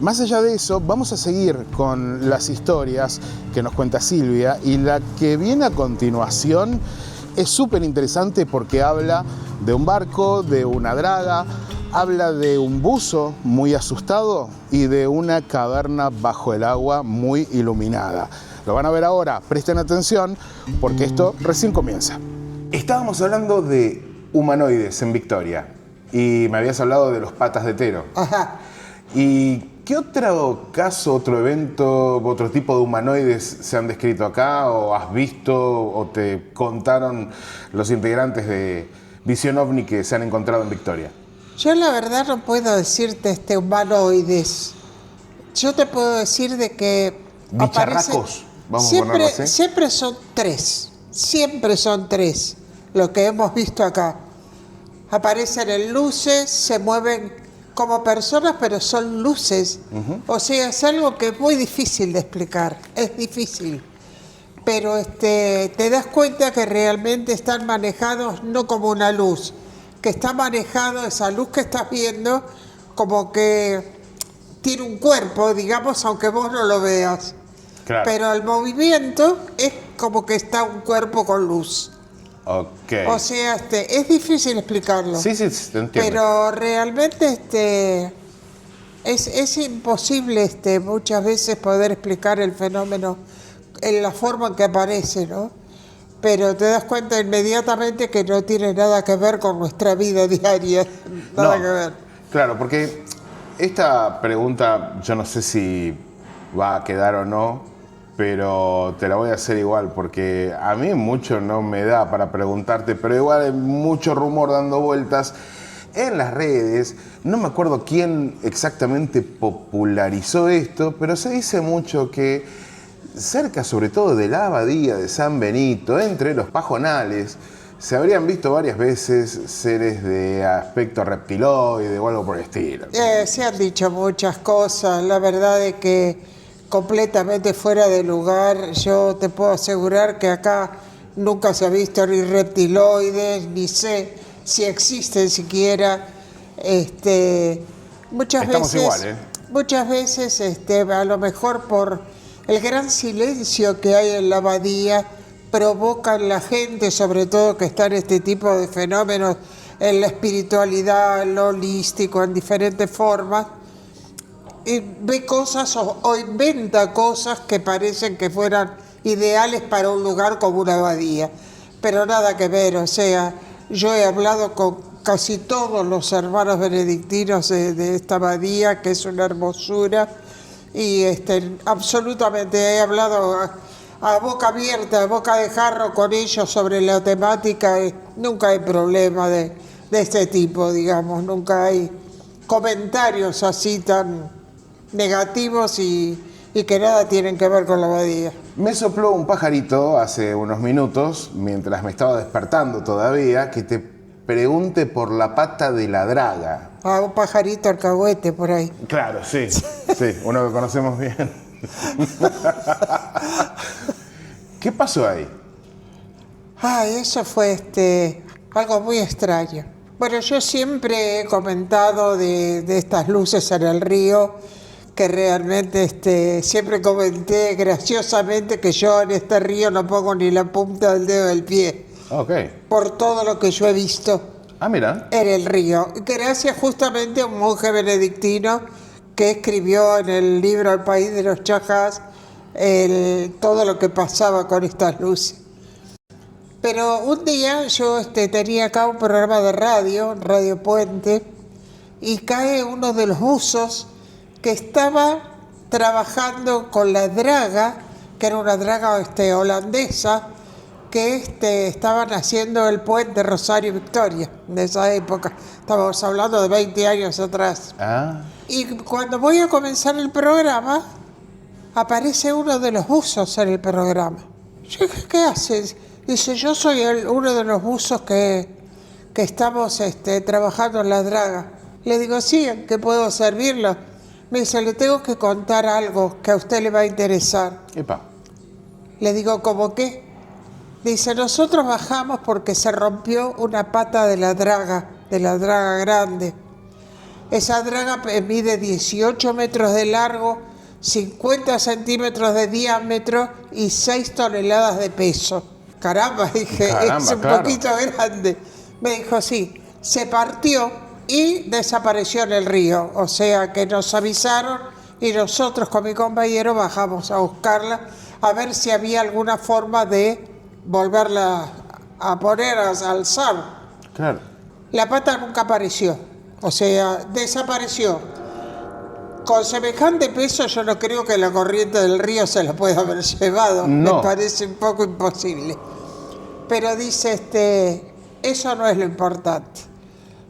[SPEAKER 2] Más allá de eso, vamos a seguir con las historias que nos cuenta Silvia, y la que viene a continuación es súper interesante porque habla de un barco, de una draga, habla de un buzo muy asustado y de una caverna bajo el agua muy iluminada. Lo van a ver ahora, presten atención porque esto recién comienza. Estábamos hablando de humanoides en Victoria. Y me habías hablado de los patas de tero.
[SPEAKER 1] Ajá.
[SPEAKER 2] ¿Y qué otro caso, otro evento, otro tipo de humanoides se han descrito acá? ¿O has visto o te contaron los integrantes de Visión OVNI que se han encontrado en Victoria?
[SPEAKER 1] Yo la verdad no puedo decirte humanoides. Yo te puedo decir de que
[SPEAKER 2] Bicharracos, vamos a ponerlo así.
[SPEAKER 1] Siempre son tres lo que hemos visto acá. Aparecen en luces, se mueven como personas, pero son luces. O sea, es algo que es muy difícil de explicar, es difícil. Pero te das cuenta que realmente están manejados no como una luz, que está manejado esa luz que estás viendo como que tiene un cuerpo, digamos, aunque vos no lo veas.
[SPEAKER 2] Claro.
[SPEAKER 1] Pero el movimiento es como que está un cuerpo con luz.
[SPEAKER 2] Ok.
[SPEAKER 1] O sea, es difícil explicarlo.
[SPEAKER 2] Sí, te entiendo.
[SPEAKER 1] Pero realmente es imposible muchas veces poder explicar el fenómeno en la forma en que aparece, ¿no? Pero te das cuenta inmediatamente que no tiene nada que ver con nuestra vida diaria. Nada que ver.
[SPEAKER 2] Claro, porque esta pregunta yo no sé si va a quedar o no, pero te la voy a hacer igual, porque a mí mucho no me da para preguntarte, pero igual hay mucho rumor dando vueltas en las redes. No me acuerdo quién exactamente popularizó esto, pero se dice mucho que cerca, sobre todo de la abadía de San Benito, entre los pajonales, se habrían visto varias veces seres de aspecto reptiloide o algo por el estilo.
[SPEAKER 1] Se han dicho muchas cosas, la verdad es que completamente fuera de lugar. Yo te puedo asegurar que acá nunca se ha visto ni reptiloides, ni sé si existen siquiera. Muchas veces, a lo mejor por el gran silencio que hay en la abadía, provocan la gente, sobre todo que está en este tipo de fenómenos, en la espiritualidad, en lo holístico, en diferentes formas, y ve cosas o inventa cosas que parecen que fueran ideales para un lugar como una abadía, pero nada que ver. O sea, yo he hablado con casi todos los hermanos benedictinos de esta abadía, que es una hermosura, y absolutamente he hablado a boca abierta, a boca de jarro con ellos sobre la temática. Nunca hay problema de este tipo, digamos, nunca hay comentarios así tan negativos y que nada tienen que ver con la abadía.
[SPEAKER 2] Me sopló un pajarito hace unos minutos, mientras me estaba despertando todavía, que te pregunte por la pata de la draga.
[SPEAKER 1] A un pajarito alcahuete por ahí.
[SPEAKER 2] Claro, sí, sí, uno que conocemos bien. ¿Qué pasó ahí?
[SPEAKER 1] Ay, eso fue algo muy extraño. Bueno, yo siempre he comentado de estas luces en el río, que realmente siempre comenté graciosamente que yo en este río no pongo ni la punta del dedo del pie.
[SPEAKER 2] Ok.
[SPEAKER 1] Por todo lo que yo he visto.
[SPEAKER 2] Ah, mira.
[SPEAKER 1] En el río. Gracias justamente a un monje benedictino que escribió en el libro El País de los Chajás todo lo que pasaba con estas luces. Pero un día yo tenía acá un programa de radio, Radio Puente, y cae uno de los buzos que estaba trabajando con la draga, que era una draga holandesa, que estaban haciendo el puente Rosario Victoria de esa época. Estamos hablando de 20 años atrás.
[SPEAKER 2] Ah.
[SPEAKER 1] Y cuando voy a comenzar el programa, aparece uno de los buzos en el programa. Yo dije, ¿qué haces? Dice, yo soy uno de los buzos que estamos trabajando en la draga. Le digo, sí, ¿en qué puedo servirlo? Me dice, le tengo que contar algo que a usted le va a interesar.
[SPEAKER 2] Epa.
[SPEAKER 1] Le digo, ¿cómo qué? Dice, nosotros bajamos porque se rompió una pata de la draga grande. Esa draga mide 18 metros de largo, 50 centímetros de diámetro y 6 toneladas de peso. Caramba, dije, es un poquito grande. Me dijo, sí, se partió y desapareció en el río. O sea que nos avisaron y nosotros con mi compañero bajamos a buscarla a ver si había alguna forma de volverla a poner, a alzar.
[SPEAKER 2] Claro.
[SPEAKER 1] La pata nunca apareció, o sea, desapareció. Con semejante peso yo no creo que la corriente del río se la pueda haber llevado.
[SPEAKER 2] No.
[SPEAKER 1] Me parece un poco imposible. Pero dice, eso no es lo importante.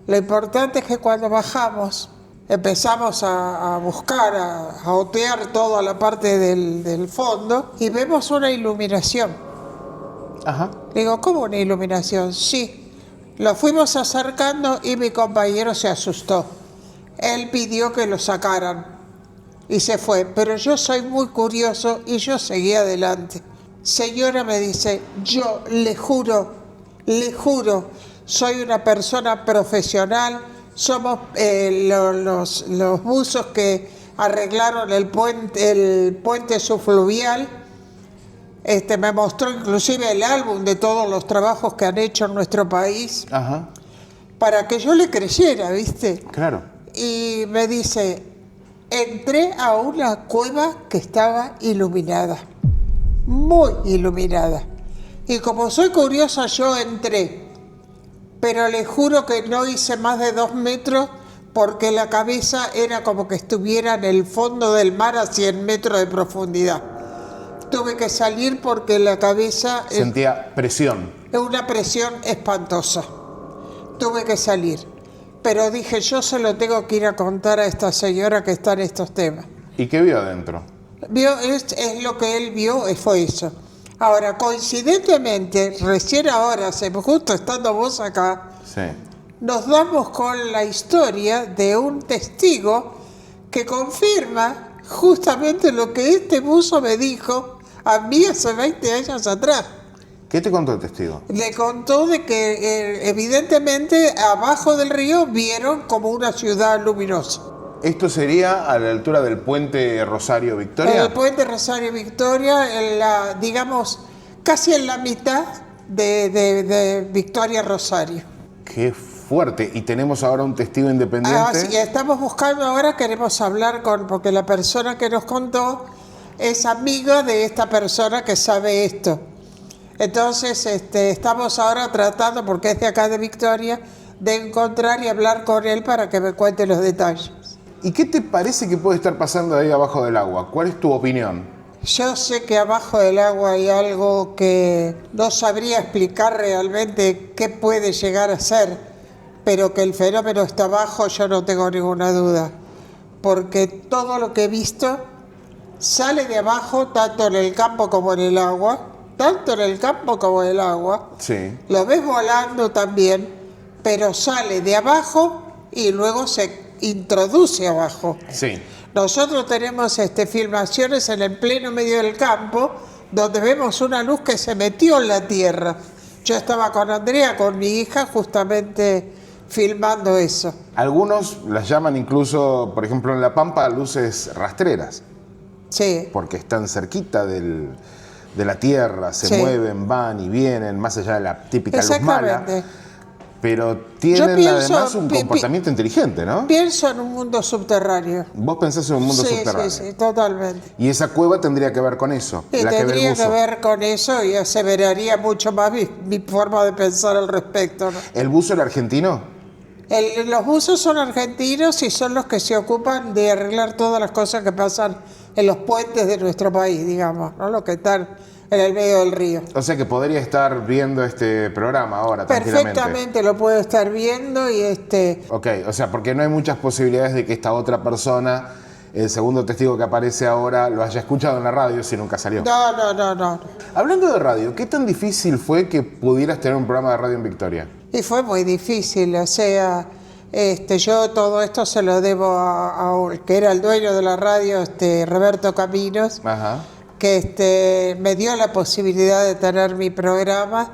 [SPEAKER 1] Lo importante es que cuando bajamos empezamos a buscar, a otear toda la parte del fondo y vemos una iluminación.
[SPEAKER 2] Ajá.
[SPEAKER 1] Digo, ¿cómo una iluminación? Sí. Lo fuimos acercando y mi compañero se asustó. Él pidió que lo sacaran y se fue. Pero yo soy muy curioso y yo seguí adelante. Señora, me dice, yo le juro, soy una persona profesional. Somos los buzos que arreglaron el puente subfluvial. Me mostró inclusive el álbum de todos los trabajos que han hecho en nuestro país.
[SPEAKER 2] Ajá.
[SPEAKER 1] Para que yo le creyera, ¿viste?
[SPEAKER 2] Claro.
[SPEAKER 1] Y me dice, entré a una cueva que estaba iluminada, muy iluminada. Y como soy curiosa, yo entré. Pero le juro que no hice más de 2 metros porque la cabeza era como que estuviera en el fondo del mar a 100 metros de profundidad. Tuve que salir porque la cabeza...
[SPEAKER 2] Sentía presión.
[SPEAKER 1] Una presión espantosa. Tuve que salir. Pero dije, yo se lo tengo que ir a contar a esta señora que está en estos temas.
[SPEAKER 2] ¿Y qué vio adentro?
[SPEAKER 1] Es lo que él vio, fue eso. Ahora, coincidentemente, recién ahora, justo estando vos acá,
[SPEAKER 2] Sí.
[SPEAKER 1] nos damos con la historia de un testigo que confirma justamente lo que este buzo me dijo a mí hace 20 años atrás.
[SPEAKER 2] ¿Qué te contó el testigo?
[SPEAKER 1] Le contó de que evidentemente abajo del río vieron como una ciudad luminosa.
[SPEAKER 2] ¿Esto sería a la altura del puente Rosario Victoria?
[SPEAKER 1] El puente Rosario Victoria, digamos, casi en la mitad de Victoria Rosario.
[SPEAKER 2] Qué fuerte. Y tenemos ahora un testigo independiente.
[SPEAKER 1] Sí, estamos buscando ahora, queremos hablar porque la persona que nos contó es amiga de esta persona que sabe esto. Entonces, estamos ahora tratando, porque es de acá de Victoria, de encontrar y hablar con él para que me cuente los detalles.
[SPEAKER 2] ¿Y qué te parece que puede estar pasando ahí abajo del agua? ¿Cuál es tu opinión?
[SPEAKER 1] Yo sé que abajo del agua hay algo que no sabría explicar realmente qué puede llegar a ser, pero que el fenómeno está abajo, yo no tengo ninguna duda, porque todo lo que he visto sale de abajo, tanto en el campo como en el agua,
[SPEAKER 2] Sí.
[SPEAKER 1] lo ves volando también, pero sale de abajo y luego se introduce abajo.
[SPEAKER 2] Sí.
[SPEAKER 1] Nosotros tenemos filmaciones en el pleno medio del campo, donde vemos una luz que se metió en la tierra. Yo estaba con Andrea, con mi hija, justamente filmando eso.
[SPEAKER 2] Algunos las llaman incluso, por ejemplo, en La Pampa, luces rastreras.
[SPEAKER 1] Sí.
[SPEAKER 2] Porque están cerquita de la tierra, se mueven, van y vienen, más allá de la típica luz mala. Pero tienen además un comportamiento inteligente, ¿no?
[SPEAKER 1] Pienso en un mundo subterráneo.
[SPEAKER 2] Vos pensás en un mundo subterráneo.
[SPEAKER 1] Sí, totalmente.
[SPEAKER 2] Y esa cueva tendría que ver con eso.
[SPEAKER 1] Sí, tendría que ver con eso y aseveraría mucho más mi forma de pensar al respecto, ¿no?
[SPEAKER 2] ¿El buzo era argentino?
[SPEAKER 1] Los buzos son argentinos y son los que se ocupan de arreglar todas las cosas que pasan en los puentes de nuestro país, digamos, ¿no? Los que están en el medio del río.
[SPEAKER 2] O sea que podría estar viendo este programa ahora, tranquilamente.
[SPEAKER 1] Perfectamente lo puedo estar viendo y
[SPEAKER 2] Ok, o sea, porque no hay muchas posibilidades de que esta otra persona, el segundo testigo que aparece ahora, lo haya escuchado en la radio si nunca salió.
[SPEAKER 1] No.
[SPEAKER 2] Hablando de radio, ¿qué tan difícil fue que pudieras tener un programa de radio en Victoria?
[SPEAKER 1] Y fue muy difícil, o sea, yo todo esto se lo debo a que era el dueño de la radio, Roberto Caminos.
[SPEAKER 2] Ajá.
[SPEAKER 1] Que me dio la posibilidad de tener mi programa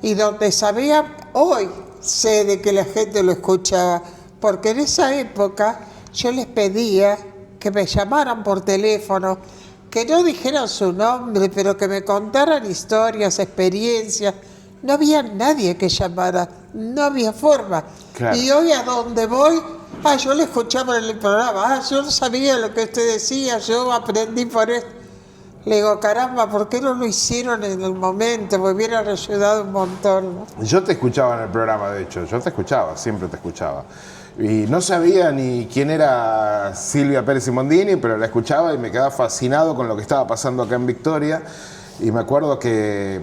[SPEAKER 1] y donde sabía, hoy sé de que la gente lo escuchaba, porque en esa época yo les pedía que me llamaran por teléfono, que no dijeran su nombre, pero que me contaran historias, experiencias. No había nadie que llamara, no había forma.
[SPEAKER 2] Claro.
[SPEAKER 1] Y hoy a donde voy, yo le escuchaba en el programa, yo no sabía lo que usted decía, yo aprendí por esto. Le digo, caramba, ¿por qué no lo hicieron en el momento? Me hubieran ayudado un montón, ¿no?
[SPEAKER 2] Yo te escuchaba en el programa, de hecho, yo te escuchaba, siempre te escuchaba. Y no sabía ni quién era Silvia Pérez Simondini, pero la escuchaba y me quedaba fascinado con lo que estaba pasando acá en Victoria. Y me acuerdo que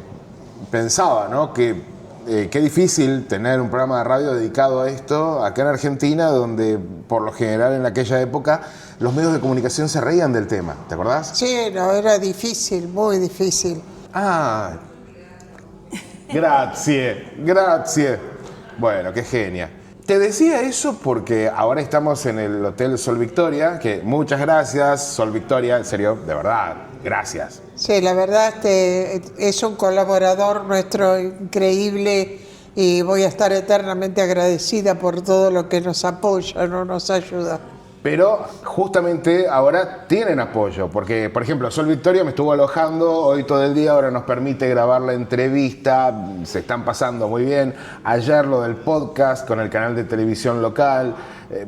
[SPEAKER 2] pensaba, ¿no? Que qué difícil tener un programa de radio dedicado a esto acá en Argentina, donde por lo general en aquella época los medios de comunicación se reían del tema, ¿te acordás?
[SPEAKER 1] Sí, no, era difícil, muy difícil.
[SPEAKER 2] Ah, gracias. Bueno, qué genia. Te decía eso porque ahora estamos en el Hotel Sol Victoria, que muchas gracias, Sol Victoria, en serio, de verdad, gracias.
[SPEAKER 1] Sí, la verdad es un colaborador nuestro increíble y voy a estar eternamente agradecida por todo lo que nos apoya, no nos ayuda.
[SPEAKER 2] Pero justamente ahora tienen apoyo, porque por ejemplo Sol Victoria me estuvo alojando hoy todo el día, ahora nos permite grabar la entrevista, se están pasando muy bien. Ayer lo del podcast con el canal de televisión local,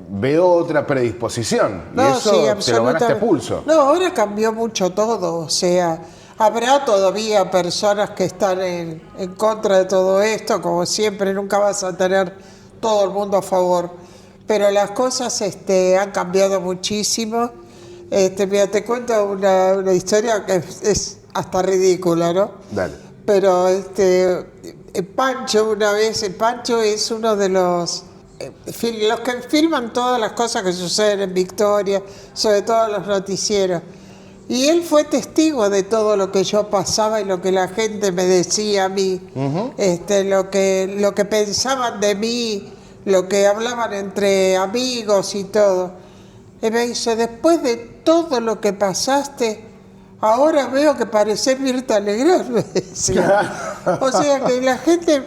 [SPEAKER 2] veo otra predisposición y eso te lo ganaste a pulso.
[SPEAKER 1] No, ahora cambió mucho todo, o sea, habrá todavía personas que están en contra de todo esto, como siempre, nunca vas a tener todo el mundo a favor. Pero las cosas han cambiado muchísimo. Mira, te cuento una historia que es hasta ridícula, ¿no?
[SPEAKER 2] Dale.
[SPEAKER 1] Pero Pancho una vez, Pancho es uno de los que filman todas las cosas que suceden en Victoria, sobre todo los noticieros. Y él fue testigo de todo lo que yo pasaba y lo que la gente me decía a mí, lo que pensaban de mí, lo que hablaban entre amigos y todo. Y me dice, después de todo lo que pasaste, ahora veo que pareces Mirta Legrand, me decía. O sea que la gente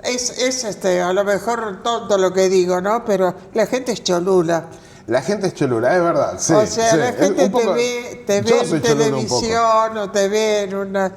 [SPEAKER 1] es a lo mejor tonto lo que digo, ¿no? Pero la gente es cholula.
[SPEAKER 2] La gente es cholula, es verdad. Sí,
[SPEAKER 1] o sea,
[SPEAKER 2] sí.
[SPEAKER 1] La gente te ve en televisión o te ve en una...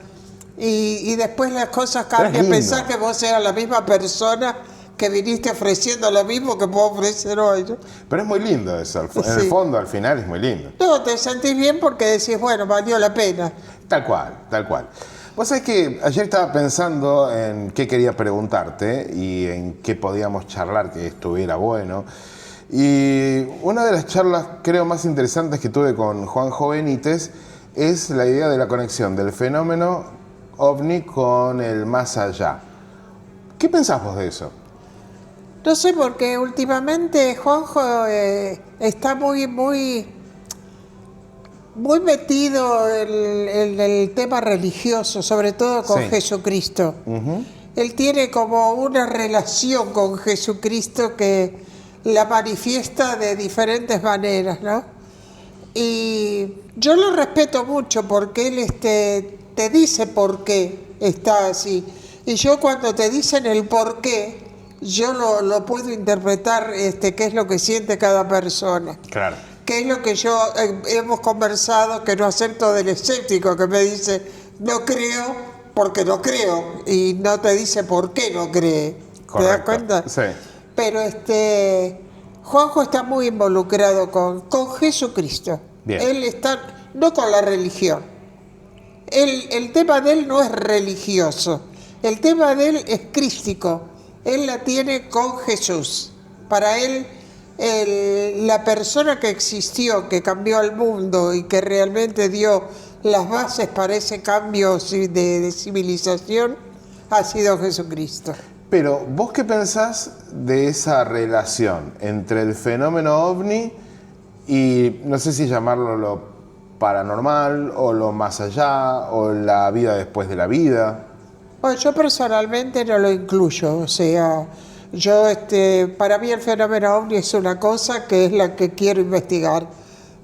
[SPEAKER 1] Y después las cosas cambian. Pensás que vos seas la misma persona que viniste ofreciendo lo mismo que puedo ofrecer hoy, ¿no?
[SPEAKER 2] Pero es muy lindo eso, en el fondo, al final es muy lindo.
[SPEAKER 1] No, te sentís bien porque decís, bueno, valió la pena.
[SPEAKER 2] Tal cual. Vos sabés que ayer estaba pensando en qué quería preguntarte y en qué podíamos charlar que estuviera bueno. Y una de las charlas, creo, más interesantes que tuve con Juanjo Benítez es la idea de la conexión del fenómeno ovni con el más allá. ¿Qué pensás vos de eso?
[SPEAKER 1] No sé, porque últimamente Juanjo está muy metido en el tema religioso, sobre todo con Jesucristo. él tiene como una relación con Jesucristo que la manifiesta de diferentes maneras, ¿no? Y yo lo respeto mucho porque él te dice por qué está así. Y yo cuando te dicen el por qué, yo lo puedo interpretar qué es lo que siente cada persona.
[SPEAKER 2] Claro.
[SPEAKER 1] Qué es lo que yo hemos conversado, que no acepto del escéptico, que me dice, no creo porque no creo, y no te dice por qué no cree.
[SPEAKER 2] Correcto.
[SPEAKER 1] ¿Te das cuenta?
[SPEAKER 2] Sí.
[SPEAKER 1] Pero Juanjo está muy involucrado con Jesucristo.
[SPEAKER 2] Bien.
[SPEAKER 1] Él está, no con la religión. El tema de él no es religioso, el tema de él es crístico. Él la tiene con Jesús. Para él, la persona que existió, que cambió al mundo y que realmente dio las bases para ese cambio de civilización, ha sido Jesucristo.
[SPEAKER 2] Pero, ¿vos qué pensás de esa relación entre el fenómeno ovni y, no sé si llamarlo lo paranormal, o lo más allá, o la vida después de la vida?
[SPEAKER 1] Bueno, yo personalmente no lo incluyo, o sea, yo para mí el fenómeno ovni es una cosa que es la que quiero investigar.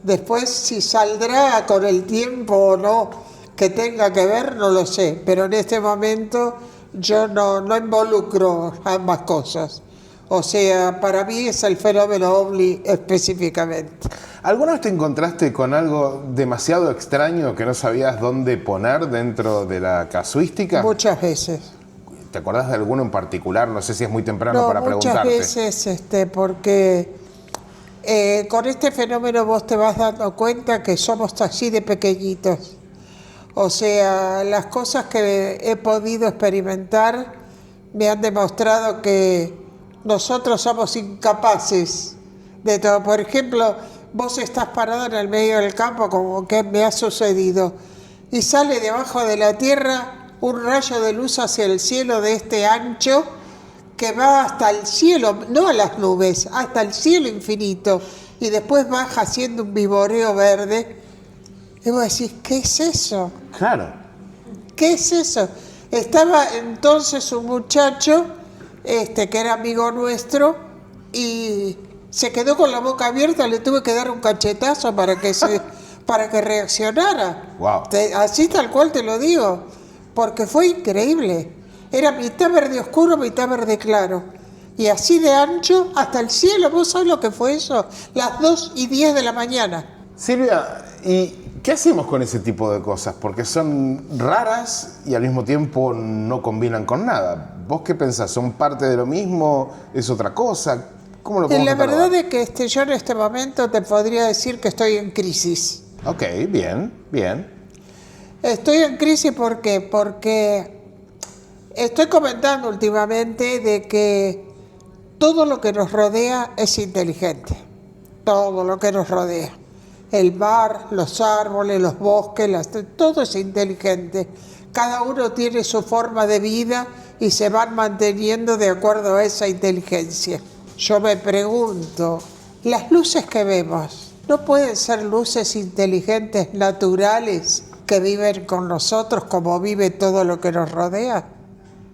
[SPEAKER 1] Después, si saldrá con el tiempo o no que tenga que ver, no lo sé, pero en este momento yo no involucro ambas cosas. O sea, para mí es el fenómeno ovni específicamente.
[SPEAKER 2] ¿Alguna vez te encontraste con algo demasiado extraño que no sabías dónde poner dentro de la casuística?
[SPEAKER 1] Muchas veces.
[SPEAKER 2] ¿Te acordás de alguno en particular? No sé si es muy temprano
[SPEAKER 1] No,
[SPEAKER 2] para preguntarte.
[SPEAKER 1] muchas veces, porque con este fenómeno vos te vas dando cuenta que somos así de pequeñitos. O sea, las cosas que he podido experimentar me han demostrado que nosotros somos incapaces de todo. Por ejemplo, vos estás parado en el medio del campo, como que me ha sucedido, y sale debajo de la tierra un rayo de luz hacia el cielo de este ancho que va hasta el cielo, no a las nubes, hasta el cielo infinito, y después baja haciendo un viboreo verde. Y vos decís, ¿qué es eso?
[SPEAKER 2] Claro.
[SPEAKER 1] ¿Qué es eso? Estaba entonces un muchacho que era amigo nuestro y se quedó con la boca abierta, le tuve que dar un cachetazo para que reaccionara.
[SPEAKER 2] Wow.
[SPEAKER 1] Así tal cual te lo digo, porque fue increíble. Era mitad verde oscuro, mitad verde claro. Y así de ancho hasta el cielo. ¿Vos sabés lo que fue eso? Las 2:10 de la mañana.
[SPEAKER 2] Silvia, ¿y qué hacemos con ese tipo de cosas? Porque son raras y al mismo tiempo no combinan con nada. ¿Vos qué pensás? ¿Son parte de lo mismo? ¿Es otra cosa? ¿Cómo lo podemos
[SPEAKER 1] La
[SPEAKER 2] catalogar?
[SPEAKER 1] verdad es que yo en este momento te podría decir que estoy en crisis.
[SPEAKER 2] Ok, bien, bien.
[SPEAKER 1] Estoy en crisis porque estoy comentando últimamente de que todo lo que nos rodea es inteligente. Todo lo que nos rodea. El mar, los árboles, los bosques, todo es inteligente. Cada uno tiene su forma de vida y se van manteniendo de acuerdo a esa inteligencia. Yo me pregunto, las luces que vemos, ¿no pueden ser luces inteligentes naturales que viven con nosotros como vive todo lo que nos rodea?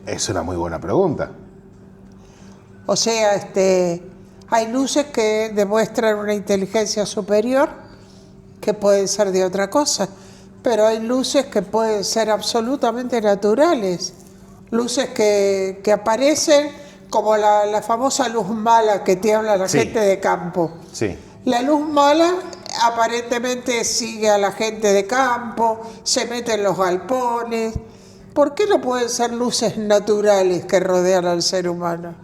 [SPEAKER 2] Es una muy buena pregunta.
[SPEAKER 1] O sea, hay luces que demuestran una inteligencia superior que pueden ser de otra cosa, pero hay luces que pueden ser absolutamente naturales, luces que aparecen como la famosa luz mala que te habla la
[SPEAKER 2] Sí.
[SPEAKER 1] gente de campo.
[SPEAKER 2] Sí.
[SPEAKER 1] La luz mala aparentemente sigue a la gente de campo, se mete en los galpones. ¿Por qué no pueden ser luces naturales que rodean al ser humano?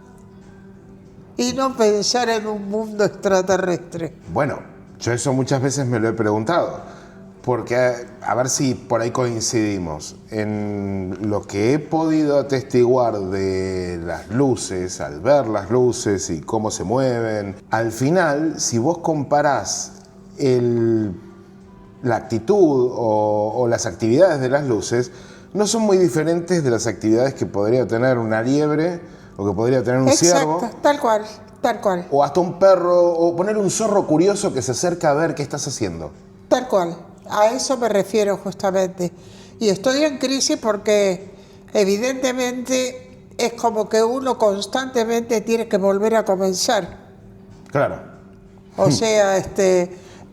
[SPEAKER 1] Y no pensar en un mundo extraterrestre.
[SPEAKER 2] Bueno, yo eso muchas veces me lo he preguntado, porque a ver si por ahí coincidimos. En lo que he podido atestiguar de las luces, al ver las luces y cómo se mueven, al final, si vos comparás la actitud o las actividades de las luces, no son muy diferentes de las actividades que podría tener una liebre o que podría tener un ciervo.
[SPEAKER 1] Exacto, tal cual, tal cual,
[SPEAKER 2] O hasta un perro, o poner un zorro curioso que se acerca a ver qué estás haciendo.
[SPEAKER 1] tal cual. A eso me refiero justamente. Y estoy en crisis porque evidentemente es como que uno constantemente tiene que volver a comenzar.
[SPEAKER 2] Claro.
[SPEAKER 1] O sea,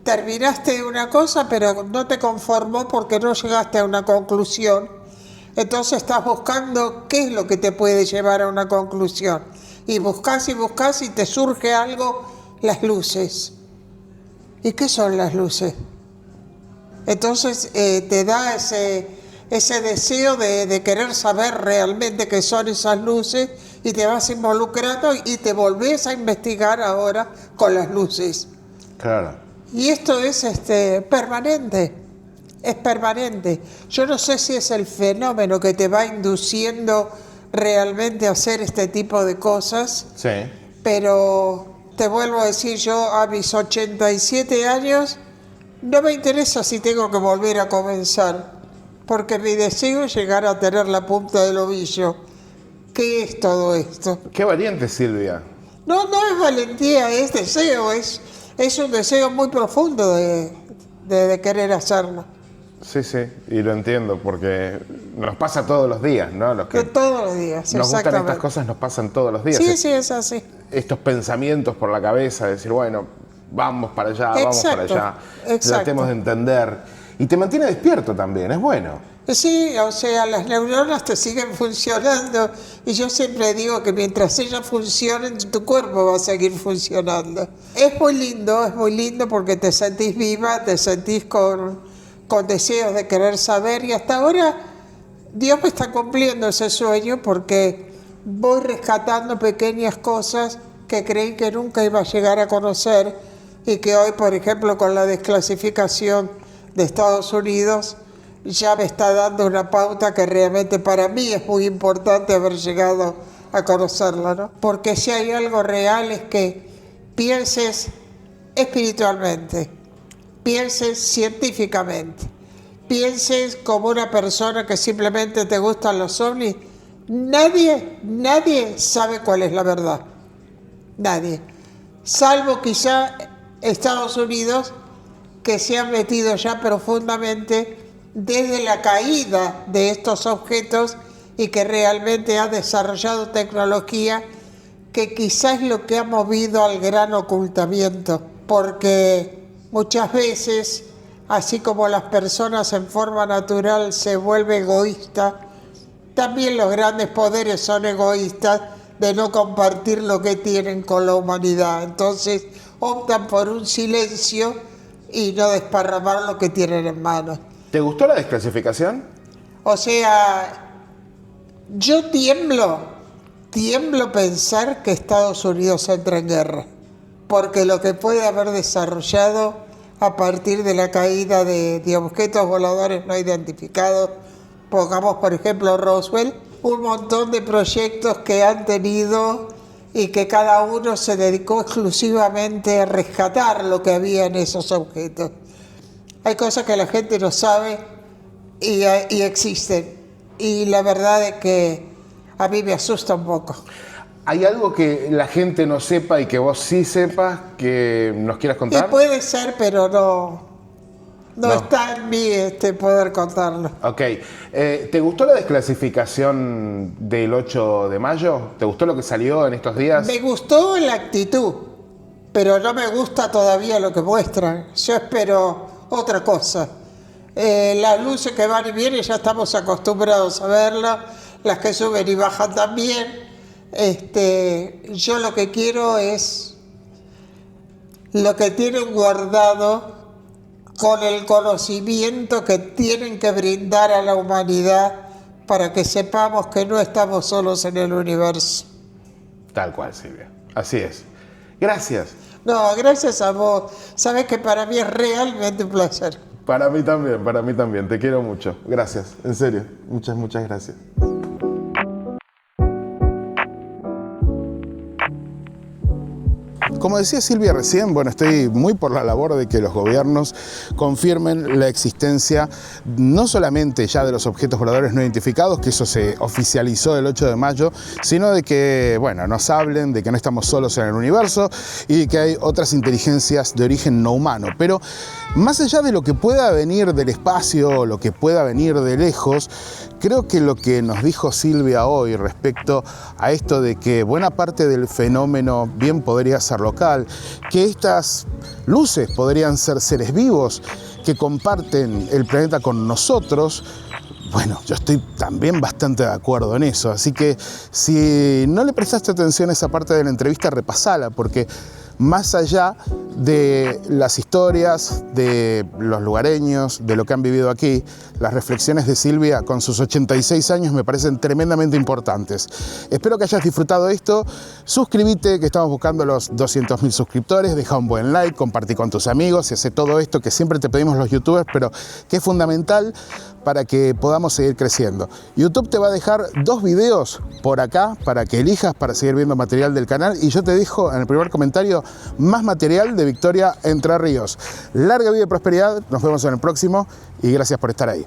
[SPEAKER 1] terminaste una cosa, pero no te conformó porque no llegaste a una conclusión. Entonces estás buscando qué es lo que te puede llevar a una conclusión. Y buscas y te surge algo, las luces. ¿Y qué son las luces? Entonces te da ese deseo de querer saber realmente qué son esas luces y te vas involucrando y te volvés a investigar ahora con las luces.
[SPEAKER 2] Claro.
[SPEAKER 1] Y esto es permanente, es permanente. Yo no sé si es el fenómeno que te va induciendo realmente a hacer este tipo de cosas,
[SPEAKER 2] Sí.
[SPEAKER 1] pero te vuelvo a decir, yo a mis 87 años no me interesa si tengo que volver a comenzar, porque mi deseo es llegar a tener la punta del ovillo. ¿Qué es todo esto?
[SPEAKER 2] Qué valiente, Silvia.
[SPEAKER 1] No es valentía, es deseo, es un deseo muy profundo de querer hacerlo.
[SPEAKER 2] Sí, y lo entiendo, porque nos pasa todos los días, ¿no? Los que
[SPEAKER 1] Todos los días,
[SPEAKER 2] nos gustan
[SPEAKER 1] exactamente.
[SPEAKER 2] estas cosas nos pasan todos los días.
[SPEAKER 1] Sí, es así.
[SPEAKER 2] Estos pensamientos por la cabeza, de decir, bueno, vamos para allá, vamos para allá, tratemos de entender. Y te mantiene despierto también, es bueno.
[SPEAKER 1] Sí, o sea, las neuronas te siguen funcionando y yo siempre digo que mientras ellas funcionen, tu cuerpo va a seguir funcionando. Es muy lindo porque te sentís viva, te sentís con deseos de querer saber y hasta ahora Dios me está cumpliendo ese sueño porque voy rescatando pequeñas cosas que creí que nunca iba a llegar a conocer y que hoy, por ejemplo, con la desclasificación de Estados Unidos, ya me está dando una pauta que realmente para mí es muy importante haber llegado a conocerla, ¿no? Porque si hay algo real es que pienses espiritualmente, pienses científicamente, pienses como una persona que simplemente te gustan los ovnis. Nadie sabe cuál es la verdad. Nadie. Salvo quizá Estados Unidos, que se han metido ya profundamente desde la caída de estos objetos y que realmente ha desarrollado tecnología que quizás es lo que ha movido al gran ocultamiento, porque muchas veces, así como las personas en forma natural se vuelven egoístas, también los grandes poderes son egoístas de no compartir lo que tienen con la humanidad. Entonces optan por un silencio y no desparramar lo que tienen en manos.
[SPEAKER 2] ¿Te gustó la desclasificación?
[SPEAKER 1] O sea, yo tiemblo pensar que Estados Unidos entra en guerra, porque lo que puede haber desarrollado a partir de la caída de objetos voladores no identificados, pongamos por ejemplo Roswell, un montón de proyectos que han tenido y que cada uno se dedicó exclusivamente a rescatar lo que había en esos objetos. Hay cosas que la gente no sabe y existen. Y la verdad es que a mí me asusta un poco.
[SPEAKER 2] ¿Hay algo que la gente no sepa y que vos sí sepas que nos quieras contar?
[SPEAKER 1] Y puede ser, pero no está en mí poder contarlo.
[SPEAKER 2] Ok. ¿Te gustó la desclasificación del 8 de mayo? ¿Te gustó lo que salió en estos días?
[SPEAKER 1] Me gustó la actitud, pero no me gusta todavía lo que muestran. Yo espero otra cosa. Las luces que van y vienen ya estamos acostumbrados a verlas, las que suben y bajan también. Yo lo que quiero es lo que tienen guardado con el conocimiento que tienen que brindar a la humanidad para que sepamos que no estamos solos en el universo.
[SPEAKER 2] Tal cual, Silvia. Así es. Gracias.
[SPEAKER 1] No, gracias a vos. Sabes que para mí es realmente un placer.
[SPEAKER 2] Para mí también. Te quiero mucho. Gracias, en serio. Muchas gracias. Como decía Silvia recién, bueno, estoy muy por la labor de que los gobiernos confirmen la existencia no solamente ya de los objetos voladores no identificados, que eso se oficializó el 8 de mayo, sino de que, bueno, nos hablen de que no estamos solos en el universo y de que hay otras inteligencias de origen no humano. Pero Más allá de lo que pueda venir del espacio o lo que pueda venir de lejos, creo que lo que nos dijo Silvia hoy respecto a esto de que buena parte del fenómeno bien podría ser local, que estas luces podrían ser seres vivos que comparten el planeta con nosotros, bueno, yo estoy también bastante de acuerdo en eso. Así que si no le prestaste atención a esa parte de la entrevista, repasala, porque más allá de las historias de los lugareños, de lo que han vivido aquí, las reflexiones de Silvia con sus 86 años me parecen tremendamente importantes. Espero que hayas disfrutado esto. Suscríbete, que estamos buscando los 200.000 suscriptores. Deja un buen like, compartí con tus amigos y hace todo esto que siempre te pedimos los youtubers, pero que es fundamental para que podamos seguir creciendo. YouTube te va a dejar 2 videos por acá para que elijas para seguir viendo material del canal, y yo te dejo en el primer comentario más material de Victoria Entre Ríos. Larga vida y prosperidad, nos vemos en el próximo y gracias por estar ahí.